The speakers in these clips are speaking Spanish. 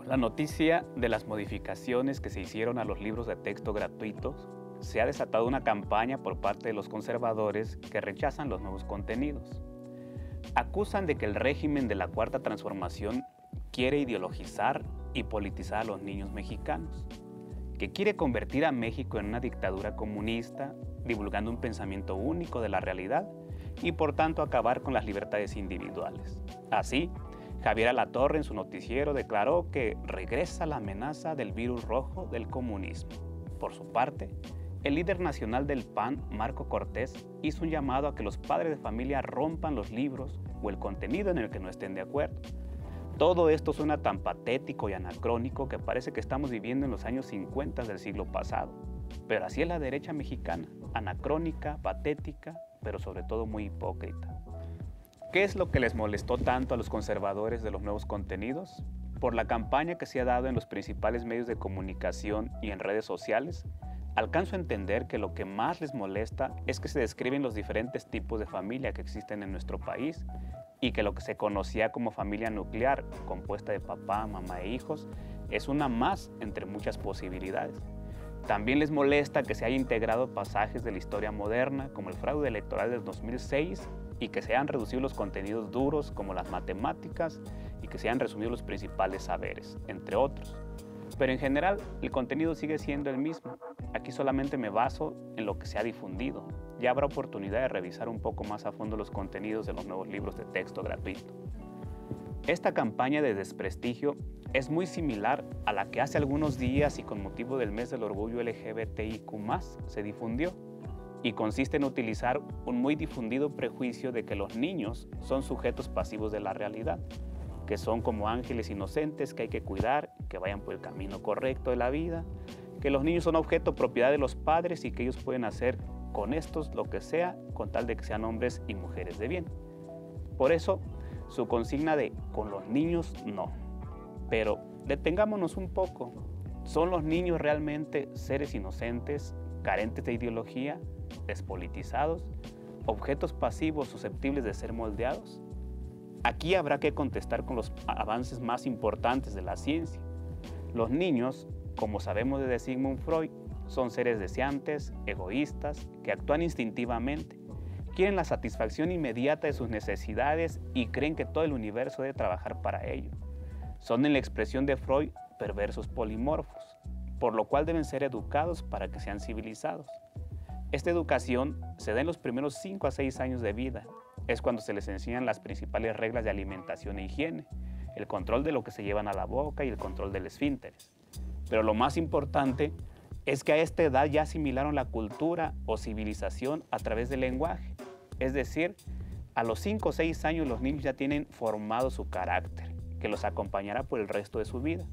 Con la noticia de las modificaciones que se hicieron a los libros de texto gratuitos, se ha desatado una campaña por parte de los conservadores que rechazan los nuevos contenidos. Acusan de que el régimen de la Cuarta Transformación quiere ideologizar y politizar a los niños mexicanos, que quiere convertir a México en una dictadura comunista, divulgando un pensamiento único de la realidad y por tanto acabar con las libertades individuales. Así, Javier Alatorre en su noticiero declaró que regresa la amenaza del virus rojo del comunismo. Por su parte, el líder nacional del PAN, Marco Cortés, hizo un llamado a que los padres de familia rompan los libros o el contenido en el que no estén de acuerdo. Todo esto suena tan patético y anacrónico que parece que estamos viviendo en los años 50 del siglo pasado. Pero así es la derecha mexicana, anacrónica, patética, pero sobre todo muy hipócrita. ¿Qué es lo que les molestó tanto a los conservadores de los nuevos contenidos? Por la campaña que se ha dado en los principales medios de comunicación y en redes sociales, alcanzo a entender que lo que más les molesta es que se describen los diferentes tipos de familia que existen en nuestro país y que lo que se conocía como familia nuclear, compuesta de papá, mamá e hijos, es una más entre muchas posibilidades. También les molesta que se haya integrado pasajes de la historia moderna, como el fraude electoral del 2006, y que se hayan reducido los contenidos duros, como las matemáticas, y que se hayan resumido los principales saberes, entre otros. Pero en general, el contenido sigue siendo el mismo. Aquí solamente me baso en lo que se ha difundido. Ya habrá oportunidad de revisar un poco más a fondo los contenidos de los nuevos libros de texto gratuito. Esta campaña de desprestigio es muy similar a la que hace algunos días y con motivo del mes del orgullo LGBTIQ+, se difundió, y consiste en utilizar un muy difundido prejuicio de que los niños son sujetos pasivos de la realidad, que son como ángeles inocentes que hay que cuidar, que vayan por el camino correcto de la vida, que los niños son objeto propiedad de los padres y que ellos pueden hacer con estos lo que sea con tal de que sean hombres y mujeres de bien. Por eso, su consigna de con los niños no. Pero detengámonos un poco. ¿Son los niños realmente seres inocentes, carentes de ideología, despolitizados, objetos pasivos susceptibles de ser moldeados? Aquí habrá que contestar con los avances más importantes de la ciencia. Los niños, como sabemos desde Sigmund Freud, son seres deseantes, egoístas, que actúan instintivamente, quieren la satisfacción inmediata de sus necesidades y creen que todo el universo debe trabajar para ello. Son en la expresión de Freud perversos polimorfos, por lo cual deben ser educados para que sean civilizados. Esta educación se da en los primeros 5 a 6 años de vida. Es cuando se les enseñan las principales reglas de alimentación e higiene, el control de lo que se llevan a la boca y el control del esfínteres. Pero lo más importante es que a esta edad ya asimilaron la cultura o civilización a través del lenguaje. Es decir, a los 5 o 6 años los niños ya tienen formado su carácter, que los acompañará por el resto de su vida.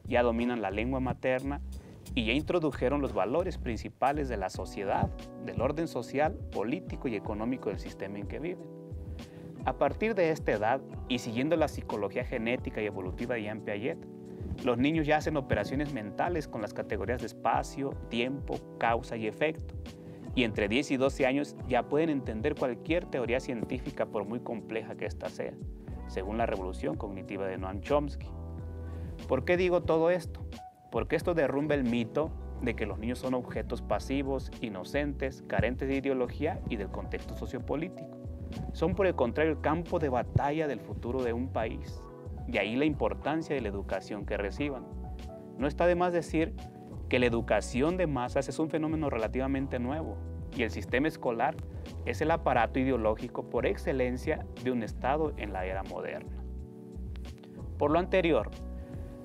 Ya dominan la lengua materna y ya introdujeron los valores principales de la sociedad, del orden social, político y económico del sistema en que viven. A partir de esta edad, y siguiendo la psicología genética y evolutiva de Jean Piaget, los niños ya hacen operaciones mentales con las categorías de espacio, tiempo, causa y efecto. Y entre 10 y 12 años ya pueden entender cualquier teoría científica por muy compleja que ésta sea, según la revolución cognitiva de Noam Chomsky. ¿Por qué digo todo esto? Porque esto derrumba el mito de que los niños son objetos pasivos, inocentes, carentes de ideología y del contexto sociopolítico. Son por el contrario el campo de batalla del futuro de un país. De ahí la importancia de la educación que reciban. No está de más decir que la educación de masas es un fenómeno relativamente nuevo y el sistema escolar es el aparato ideológico por excelencia de un Estado en la era moderna. Por lo anterior,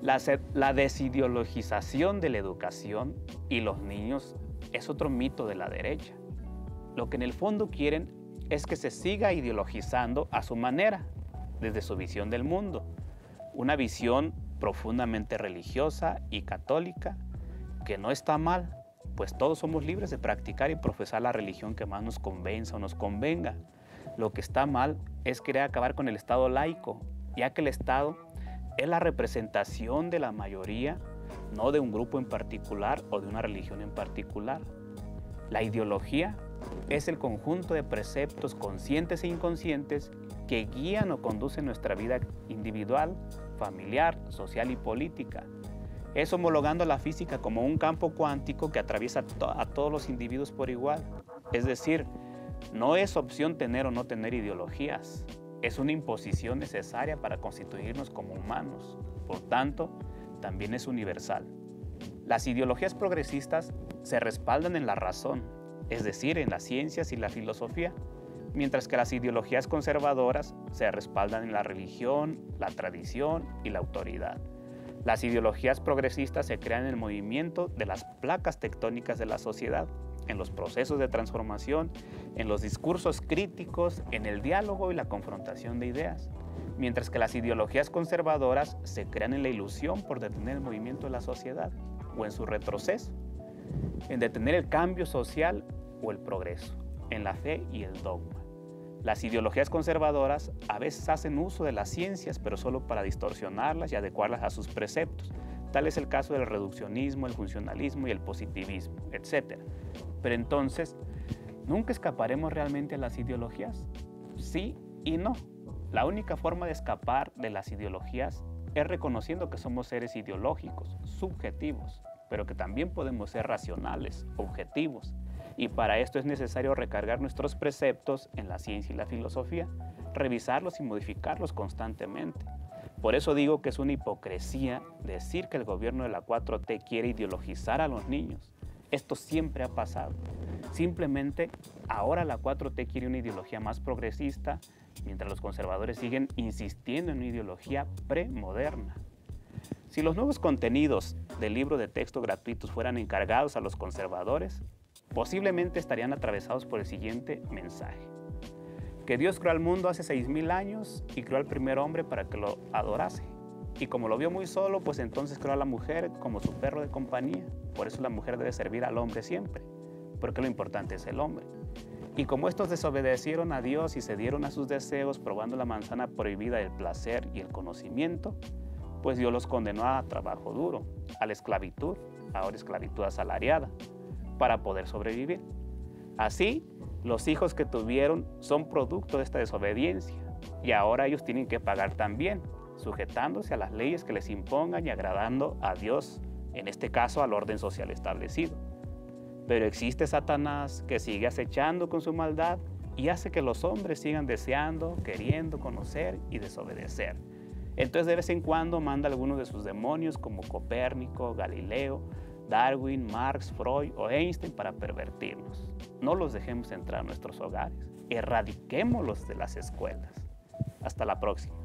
la desideologización de la educación y los niños es otro mito de la derecha. Lo que en el fondo quieren es que se siga ideologizando a su manera, desde su visión del mundo. Una visión profundamente religiosa y católica, que no está mal, pues todos somos libres de practicar y profesar la religión que más nos convenza o nos convenga. Lo que está mal es querer acabar con el Estado laico, ya que el Estado es la representación de la mayoría, no de un grupo en particular o de una religión en particular. La ideología es el conjunto de preceptos conscientes e inconscientes que guían o conducen nuestra vida individual, familiar, social y política. Es homologando la física como un campo cuántico que atraviesa a todos los individuos por igual. Es decir, no es opción tener o no tener ideologías. Es una imposición necesaria para constituirnos como humanos. Por tanto, también es universal. Las ideologías progresistas se respaldan en la razón, es decir, en las ciencias y la filosofía, mientras que las ideologías conservadoras se respaldan en la religión, la tradición y la autoridad. Las ideologías progresistas se crean en el movimiento de las placas tectónicas de la sociedad, en los procesos de transformación, en los discursos críticos, en el diálogo y la confrontación de ideas, mientras que las ideologías conservadoras se crean en la ilusión por detener el movimiento de la sociedad o en su retroceso, en detener el cambio social o el progreso, en la fe y el dogma. Las ideologías conservadoras a veces hacen uso de las ciencias, pero solo para distorsionarlas y adecuarlas a sus preceptos. Tal es el caso del reduccionismo, el funcionalismo y el positivismo, etc. Pero entonces, ¿nunca escaparemos realmente a las ideologías? Sí y no. La única forma de escapar de las ideologías es reconociendo que somos seres ideológicos, subjetivos, pero que también podemos ser racionales, objetivos. Y para esto es necesario recargar nuestros preceptos en la ciencia y la filosofía, revisarlos y modificarlos constantemente. Por eso digo que es una hipocresía decir que el gobierno de la 4T quiere ideologizar a los niños. Esto siempre ha pasado. Simplemente ahora la 4T quiere una ideología más progresista, mientras los conservadores siguen insistiendo en una ideología premoderna. Si los nuevos contenidos del libro de texto gratuitos fueran encargados a los conservadores, posiblemente estarían atravesados por el siguiente mensaje: que Dios creó al mundo hace 6,000 años y creó al primer hombre para que lo adorase. Y como lo vio muy solo, pues entonces creó a la mujer como su perro de compañía. Por eso la mujer debe servir al hombre siempre, porque lo importante es el hombre. Y como estos desobedecieron a Dios y se dieron a sus deseos, probando la manzana prohibida del placer y el conocimiento, pues Dios los condenó a trabajo duro, a la esclavitud, ahora esclavitud asalariada, para poder sobrevivir. Así, los hijos que tuvieron son producto de esta desobediencia y ahora ellos tienen que pagar también, sujetándose a las leyes que les impongan y agradando a Dios, en este caso al orden social establecido. Pero existe Satanás que sigue acechando con su maldad y hace que los hombres sigan deseando, queriendo conocer y desobedecer. Entonces de vez en cuando manda algunos de sus demonios como Copérnico, Galileo, Darwin, Marx, Freud o Einstein para pervertirnos. No los dejemos entrar a nuestros hogares, erradiquémoslos de las escuelas. Hasta la próxima.